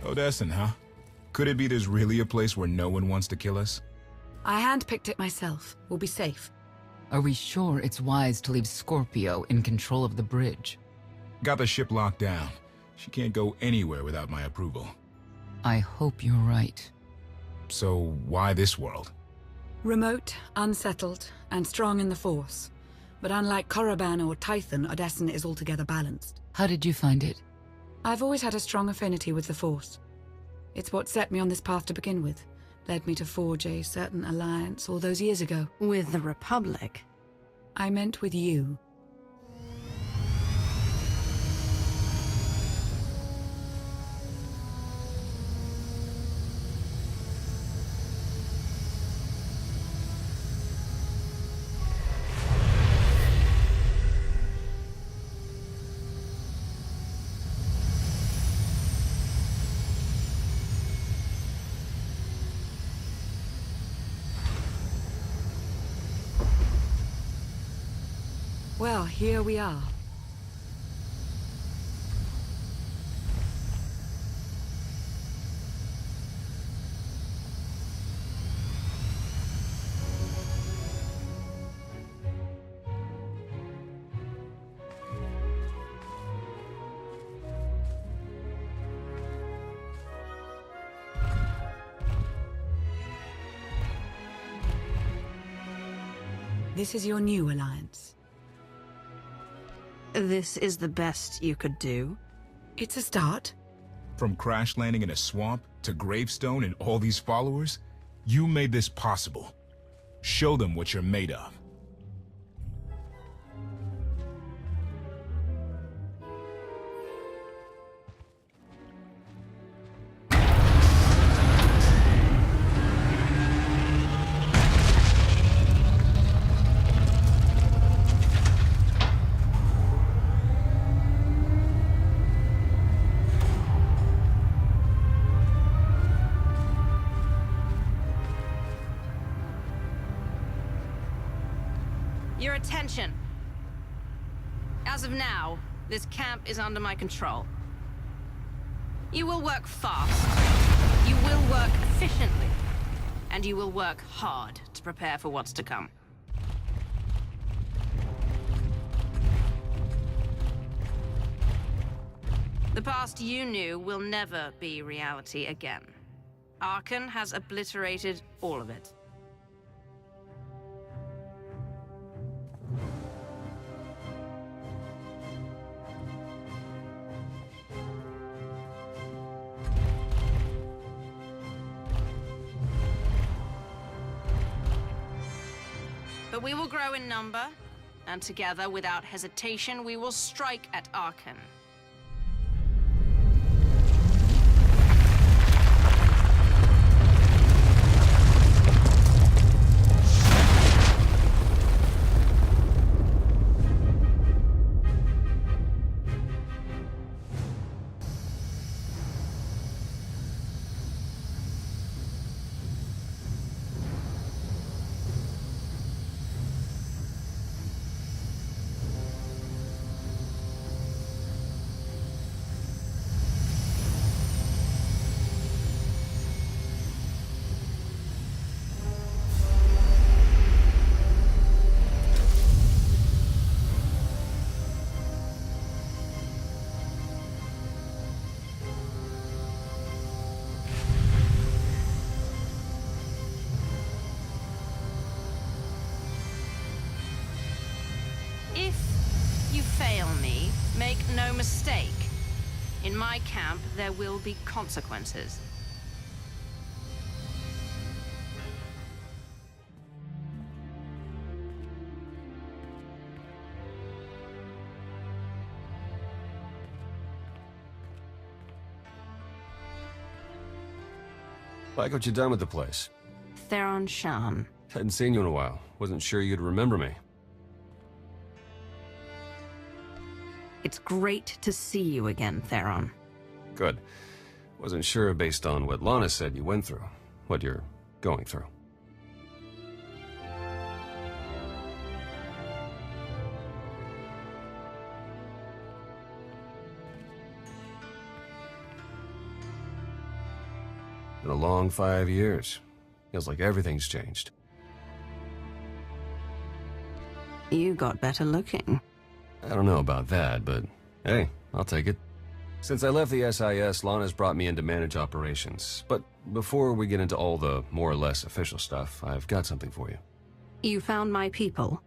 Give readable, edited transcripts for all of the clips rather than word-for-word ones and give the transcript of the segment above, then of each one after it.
Odessen, huh? Could it be there's really a place where no one wants to kill us? I handpicked it myself. We'll be safe. Are we sure it's wise to leave Scorpio in control of the bridge? Got the ship locked down. She can't go anywhere without my approval. I hope you're right. So why this world? Remote, unsettled, and strong in the Force. But unlike Korriban or Tython, Odessen is altogether balanced. How did you find it? I've always had a strong affinity with the Force. It's what set me on this path to begin with. Led me to forge a certain alliance all those years ago. With the Republic? I meant with you. Well, here we are. This is your new alliance. This is the best you could do? It's a start. From crash landing in a swamp to Gravestone and all these followers, you made this possible. Show them what you're made of. Your attention. As of now, this camp is under my control. You will work fast. You will work efficiently. And you will work hard to prepare for what's to come. The past you knew will never be reality again. Arcann has obliterated all of it. But we will grow in number, and together, without hesitation, we will strike at Arcann. If you fail me, make no mistake. In my camp, there will be consequences. Like what you done with the place. Theron Shan. Hadn't seen you in a while. Wasn't sure you'd remember me. It's great to see you again, Theron. Good. Wasn't sure based on what Lana said you went through. What you're going through. Been a long 5 years. Feels like everything's changed. You got better looking. I don't know about that, but hey, I'll take it. Since I left the SIS, Lana's brought me in to manage operations. But before we get into all the more or less official stuff, I've got something for you. You found my people?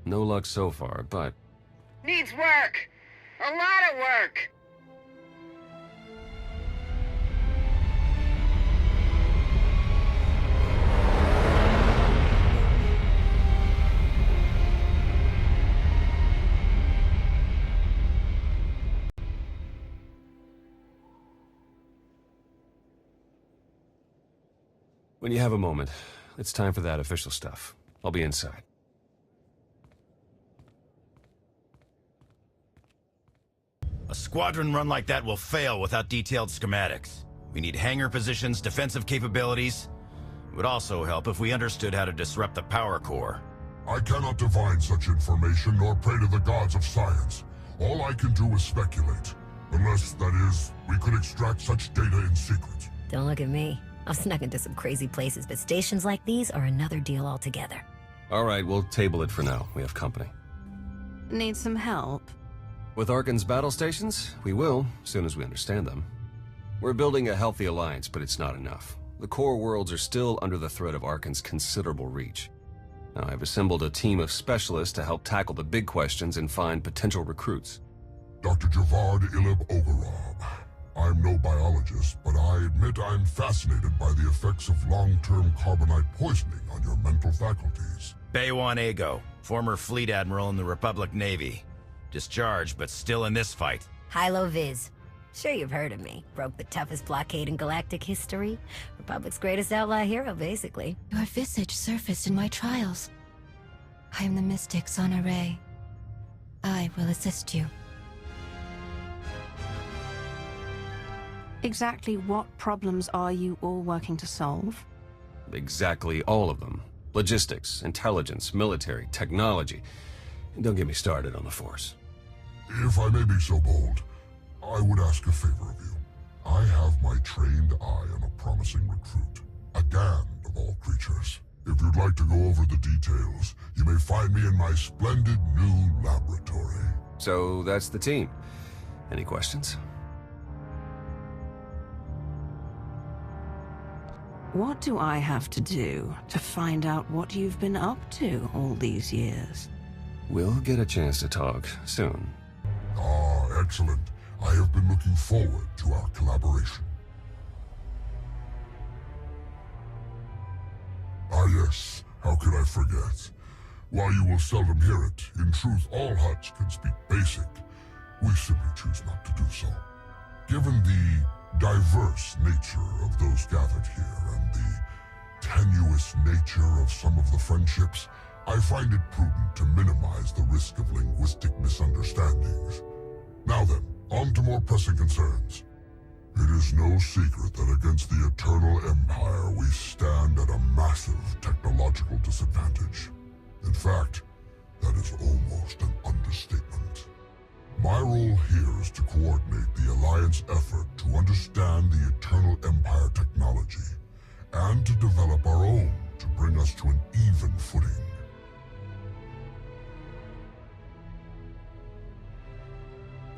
No luck so far, but... Needs work! A lot of work! When you have a moment, it's time for that official stuff. I'll be inside. A squadron run like that will fail without detailed schematics. We need hangar positions, defensive capabilities. It would also help if we understood how to disrupt the power core. I cannot divine such information nor pray to the gods of science. All I can do is speculate. Unless, that is, we could extract such data in secret. Don't look at me. I've snuck into some crazy places, but stations like these are another deal altogether. All right, we'll table it for now. We have company. Need some help? With Arcann's battle stations, we will, as soon as we understand them. We're building a healthy alliance, but it's not enough. The core worlds are still under the threat of Arcann's considerable reach. Now, I've assembled a team of specialists to help tackle the big questions and find potential recruits. Dr. Javad Ilib Ogorab. I'm no biologist, but I admit I'm fascinated by the effects of long-term carbonite poisoning on your mental faculties. Baywan Ego, former fleet admiral in the Republic Navy. Discharged, but still in this fight. Hilo Viz. Sure you've heard of me. Broke the toughest blockade in galactic history. Republic's greatest outlaw hero, basically. Your visage surfaced in my trials. I am the mystic Sana Ray. I will assist you. Exactly what problems are you all working to solve? Exactly all of them. Logistics, intelligence, military, technology. And don't get me started on the Force. If I may be so bold, I would ask a favor of you. I have my trained eye on a promising recruit. A Gand of all creatures. If you'd like to go over the details, you may find me in my splendid new laboratory. So that's the team. Any questions? What do I have to do to find out what you've been up to all these years? We'll get a chance to talk soon. Ah, excellent. I have been looking forward to our collaboration. Ah yes, how could I forget? While you will seldom hear it, in truth all Hutts can speak basic. We simply choose not to do so. Given the diverse nature of those gathered here and the tenuous nature of some of the friendships, I find it prudent to minimize the risk of linguistic misunderstandings. Now then, on to more pressing concerns. It is no secret that against the Eternal Empire we stand at a massive technological disadvantage. In fact, that is almost an understatement. My role here is to coordinate the Alliance effort to understand the Eternal Empire technology, and to develop our own to bring us to an even footing.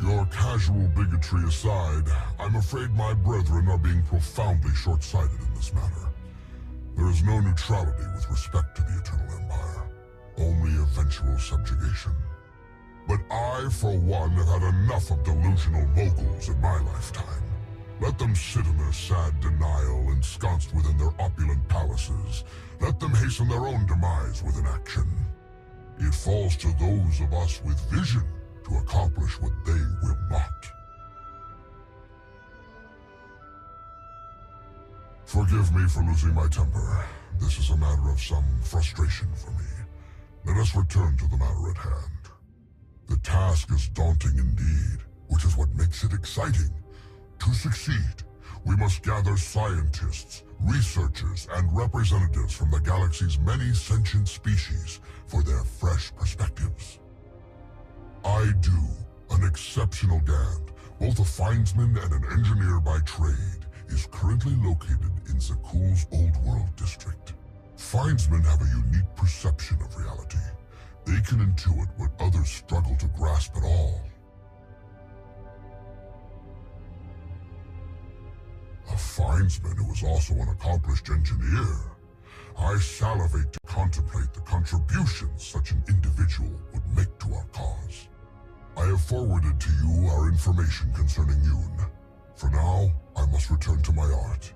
Your casual bigotry aside, I'm afraid my brethren are being profoundly short-sighted in this matter. There is no neutrality with respect to the Eternal Empire, only eventual subjugation. But I, for one, have had enough of delusional moguls in my lifetime. Let them sit in their sad denial, ensconced within their opulent palaces. Let them hasten their own demise with inaction. It falls to those of us with vision to accomplish what they will not. Forgive me for losing my temper. This is a matter of some frustration for me. Let us return to the matter at hand. The task is daunting indeed, which is what makes it exciting. To succeed, we must gather scientists, researchers, and representatives from the galaxy's many sentient species for their fresh perspectives. I do, an exceptional Gand, both a findsman and an engineer by trade, is currently located in Zakuul's Old World district. Findsmen have a unique perception of reality. They can intuit what others struggle to grasp at all. A Findsman who is also an accomplished engineer. I salivate to contemplate the contributions such an individual would make to our cause. I have forwarded to you our information concerning Yoon. For now, I must return to my art.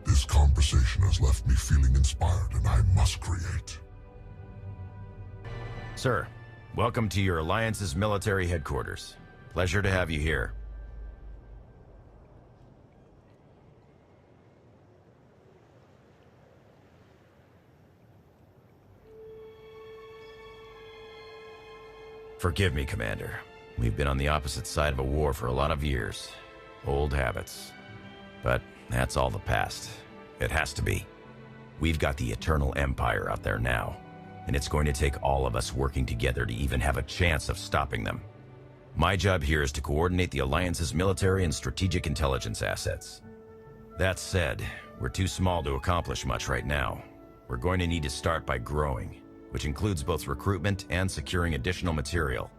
This conversation has left me feeling inspired, and I must create. Sir, welcome to your Alliance's military headquarters. Pleasure to have you here. Forgive me, Commander. We've been on the opposite side of a war for a lot of years. Old habits. But that's all the past. It has to be. We've got the Eternal Empire out there now, and it's going to take all of us working together to even have a chance of stopping them. My job here is to coordinate the Alliance's military and strategic intelligence assets. That said, we're too small to accomplish much right now. We're going to need to start by growing, which includes both recruitment and securing additional material.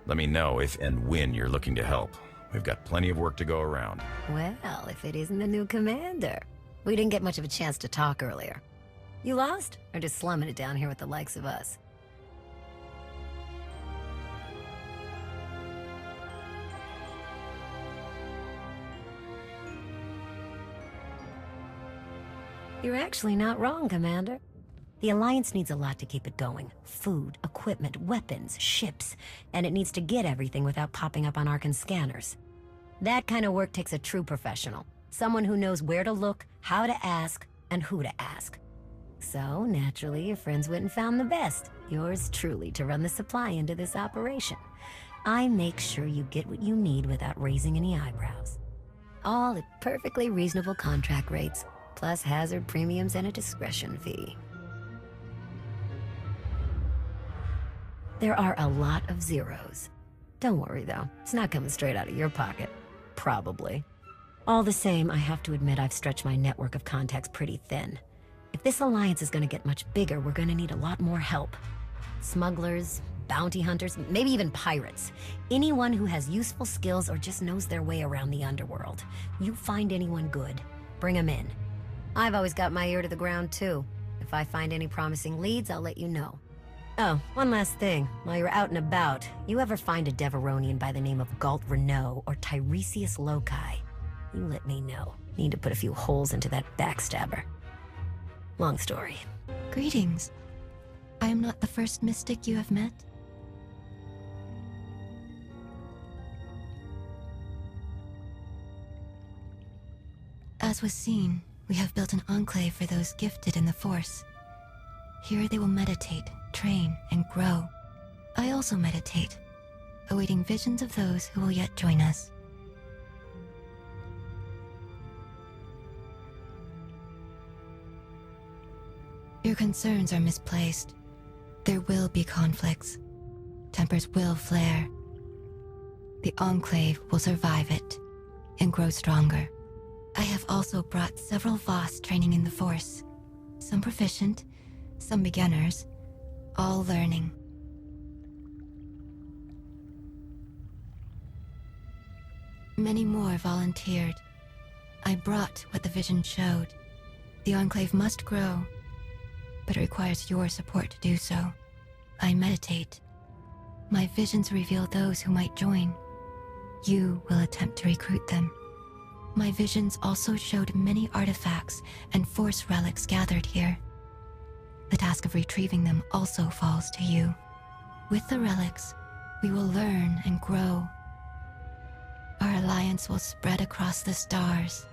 Let me know if and when you're looking to help. We've got plenty of work to go around. Well, if it isn't the new commander. We didn't get much of a chance to talk earlier. You lost? Or just slumming it down here with the likes of us? You're actually not wrong, Commander. The Alliance needs a lot to keep it going. Food, equipment, weapons, ships. And it needs to get everything without popping up on Arcann scanners. That kind of work takes a true professional. Someone who knows where to look, how to ask, and who to ask. So, naturally, your friends went and found the best. Yours truly to run the supply into this operation. I make sure you get what you need without raising any eyebrows. All at perfectly reasonable contract rates, plus hazard premiums and a discretion fee. There are a lot of zeros. Don't worry, though. It's not coming straight out of your pocket. Probably. All the same, I have to admit I've stretched my network of contacts pretty thin. If this alliance is going to get much bigger, we're going to need a lot more help. Smugglers, bounty hunters, maybe even pirates. Anyone who has useful skills or just knows their way around the underworld. You find anyone good, bring them in. I've always got my ear to the ground, too. If I find any promising leads, I'll let you know. Oh, one last thing. While you're out and about, you ever find a Deveronian by the name of Galt Renault or Tiresias Loci? You let me know. Need to put a few holes into that backstabber. Long story. Greetings. I am not the first mystic you have met. As was seen, we have built an enclave for those gifted in the Force. Here they will meditate, train, and grow. I also meditate, awaiting visions of those who will yet join us. Your concerns are misplaced. There will be conflicts. Tempers will flare. The Enclave will survive it and grow stronger. I have also brought several Voss training in the Force. Some proficient, some beginners, all learning. Many more volunteered. I brought what the vision showed. The Enclave must grow, but it requires your support to do so. I meditate. My visions reveal those who might join. You will attempt to recruit them. My visions also showed many artifacts and Force relics gathered here. The task of retrieving them also falls to you. With the relics, we will learn and grow. Our alliance will spread across the stars.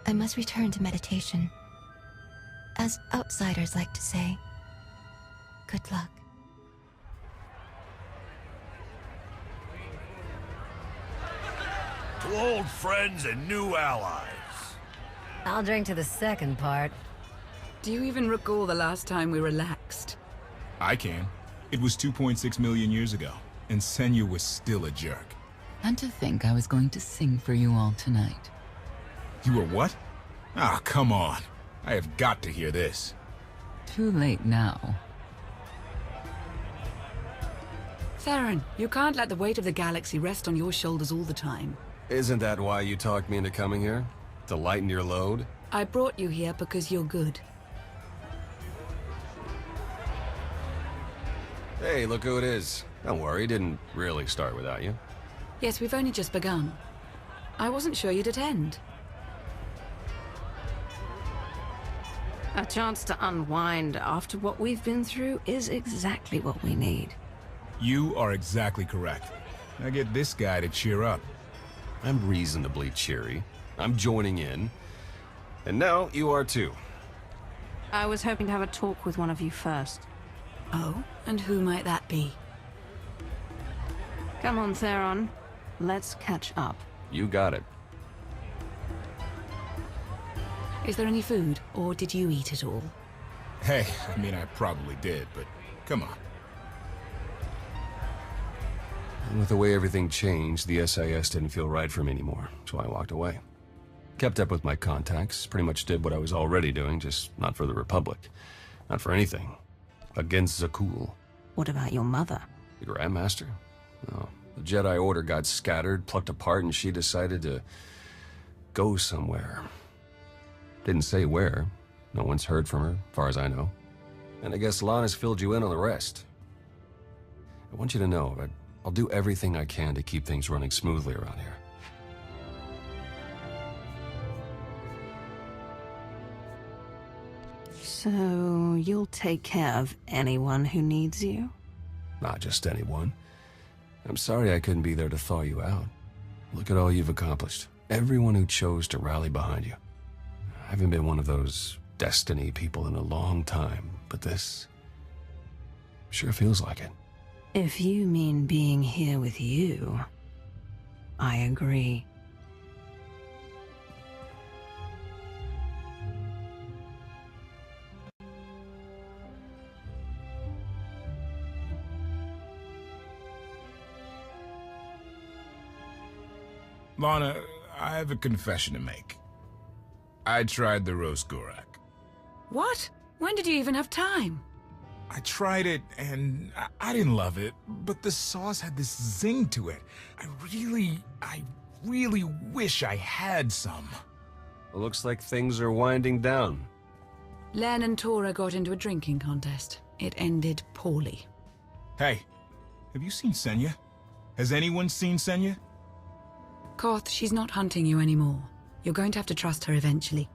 I must return to meditation. As outsiders like to say, good luck. To old friends and new allies. I'll drink to the second part. Do you even recall the last time we relaxed? I can. It was 2.6 million years ago, and Senya was still a jerk. And to think I was going to sing for you all tonight. You were what? Ah, come on. I have got to hear this. Too late now. Theron, you can't let the weight of the galaxy rest on your shoulders all the time. Isn't that why you talked me into coming here? To lighten your load? I brought you here because you're good. Hey, look who it is. Don't worry, didn't really start without you. Yes, we've only just begun. I wasn't sure you'd attend. A chance to unwind after what we've been through is exactly what we need. You are exactly correct. Now get this guy to cheer up. I'm reasonably cheery. I'm joining in. And now you are too. I was hoping to have a talk with one of you first. Oh? And who might that be? Come on, Theron. Let's catch up. You got it. Is there any food, or did you eat it all? Hey, I mean, I probably did, but come on. And with the way everything changed, the SIS didn't feel right for me anymore, so I walked away. Kept up with my contacts, pretty much did what I was already doing, just not for the Republic. Not for anything. Against Zakul. What about your mother? The Grandmaster? No. The Jedi Order got scattered, plucked apart, and she decided to go somewhere. Didn't say where. No one's heard from her, far as I know. And I guess Lana's filled you in on the rest. I want you to know that I'll do everything I can to keep things running smoothly around here. So, you'll take care of anyone who needs you? Not just anyone. I'm sorry I couldn't be there to thaw you out. Look at all you've accomplished. Everyone who chose to rally behind you. I haven't been one of those Destiny people in a long time, but this sure feels like it. If you mean being here with you, I agree. Lana, I have a confession to make. I tried the roast Gorak. What? When did you even have time? I tried it, and I didn't love it, but the sauce had this zing to it. I really wish I had some. It looks like things are winding down. Len and Tora got into a drinking contest. It ended poorly. Hey, have you seen Senya? Has anyone seen Senya? Koth, she's not hunting you anymore. You're going to have to trust her eventually.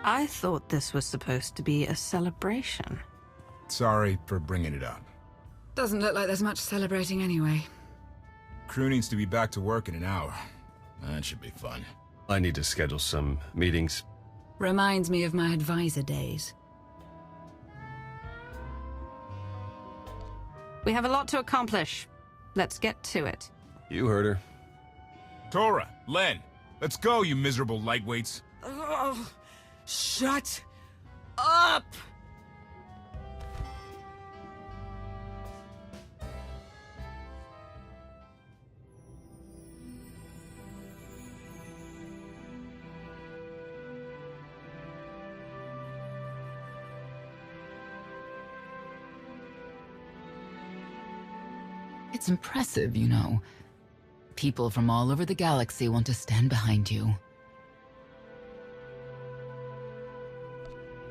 I thought this was supposed to be a celebration. Sorry for bringing it up. Doesn't look like there's much celebrating anyway. Crew needs to be back to work in an hour. That should be fun. I need to schedule some meetings. Reminds me of my advisor days. We have a lot to accomplish. Let's get to it. You heard her. Tora, Len, let's go, you miserable lightweights. Oh, shut up! It's impressive, you know. People from all over the galaxy want to stand behind you.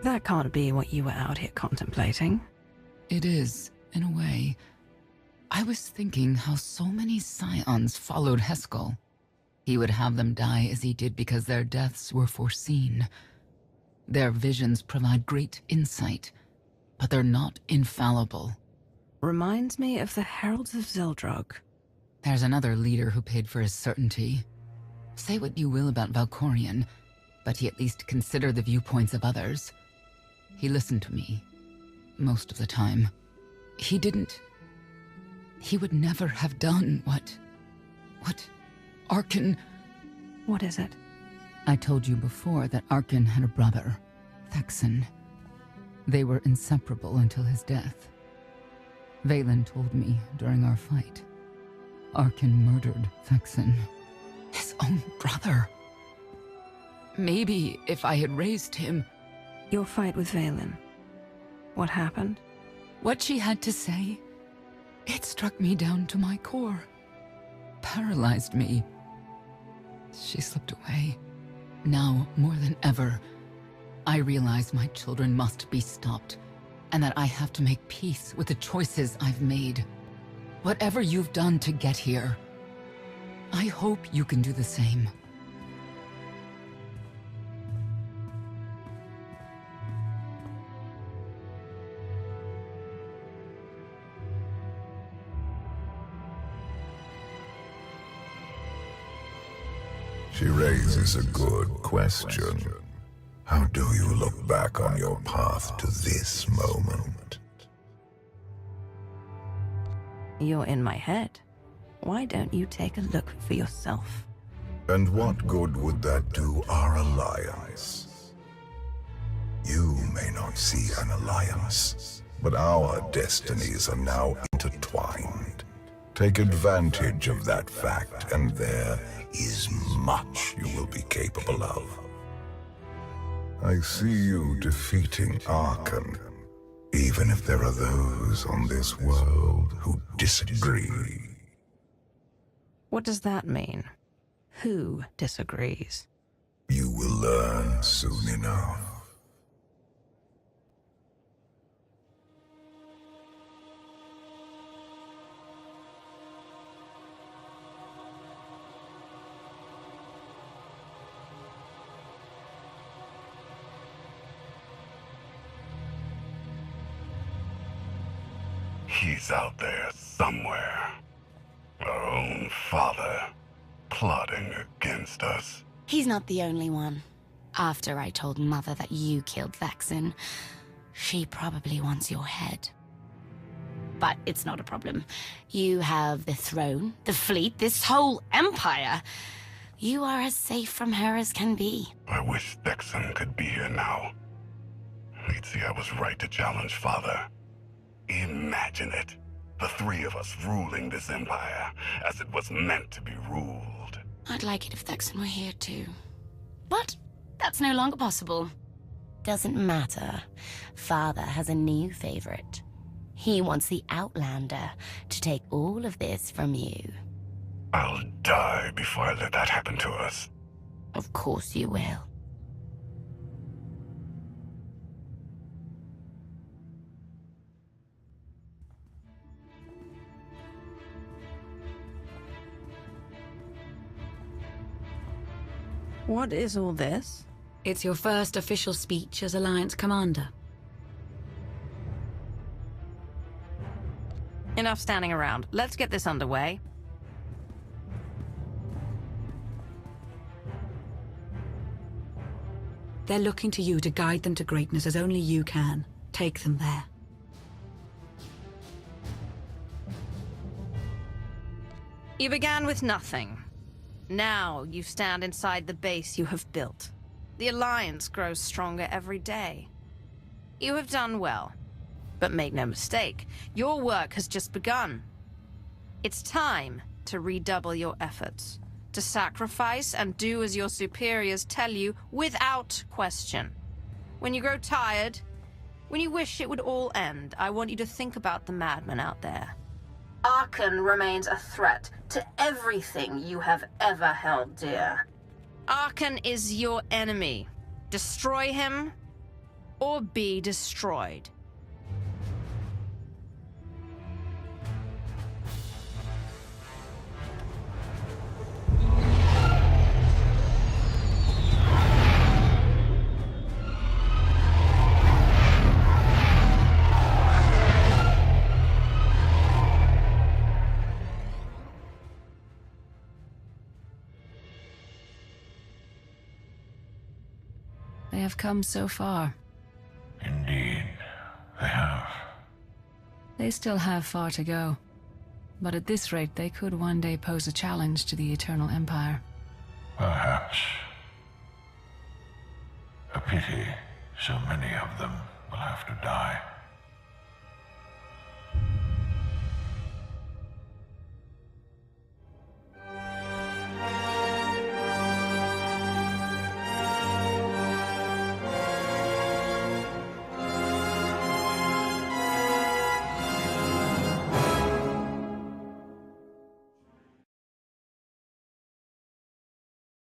That can't be what you were out here contemplating. It is, in a way. I was thinking how so many Scions followed Heskel. He would have them die as he did because their deaths were foreseen. Their visions provide great insight, but they're not infallible. Reminds me of the Heralds of Zeldrog. There's another leader who paid for his certainty. Say what you will about Valkorion, but he at least considered the viewpoints of others. He listened to me, most of the time. He would never have done what Arcann... What is it? I told you before that Arcann had a brother, Thexan. They were inseparable until his death. Valen told me during our fight. Arcann murdered Vexen. His own brother. Maybe if I had raised him... Your fight with Valen. What happened? What she had to say, it struck me down to my core. Paralyzed me. She slipped away. Now, more than ever, I realize my children must be stopped, and that I have to make peace with the choices I've made. Whatever you've done to get here, I hope you can do the same. She raises a good question. How do you look back on your path to this moment? You're in my head. Why don't you take a look for yourself? And what good would that do our alliance? You may not see an alliance, but our destinies are now intertwined. Take advantage of that fact, and there is much you will be capable of. I see you defeating Arcann, even if there are those on this world who disagree. What does that mean? Who disagrees? You will learn soon enough. He's out there somewhere. Our own father, plotting against us. He's not the only one. After I told Mother that you killed Vexen, she probably wants your head. But it's not a problem. You have the throne, the fleet, this whole empire. You are as safe from her as can be. I wish Vexen could be here now. He'd see I was right to challenge Father. Imagine it. The three of us ruling this empire as it was meant to be ruled. I'd like it if Vexen were here too. But that's no longer possible. Doesn't matter. Father has a new favorite. He wants the Outlander to take all of this from you. I'll die before I let that happen to us. Of course you will. What is all this? It's your first official speech as Alliance Commander. Enough standing around. Let's get this underway. They're looking to you to guide them to greatness as only you can. Take them there. You began with nothing. Now you stand inside the base you have built. The Alliance grows stronger every day. You have done well. But make no mistake, your work has just begun. It's time to redouble your efforts, to sacrifice and do as your superiors tell you without question. When you grow tired, when you wish it would all end, I want you to think about the madman out there. Arcann remains a threat to everything you have ever held dear. Arcann is your enemy. Destroy him, or be destroyed. They have come so far. Indeed, they have. They still have far to go. But at this rate, they could one day pose a challenge to the Eternal Empire. Perhaps. A pity so many of them will have to die.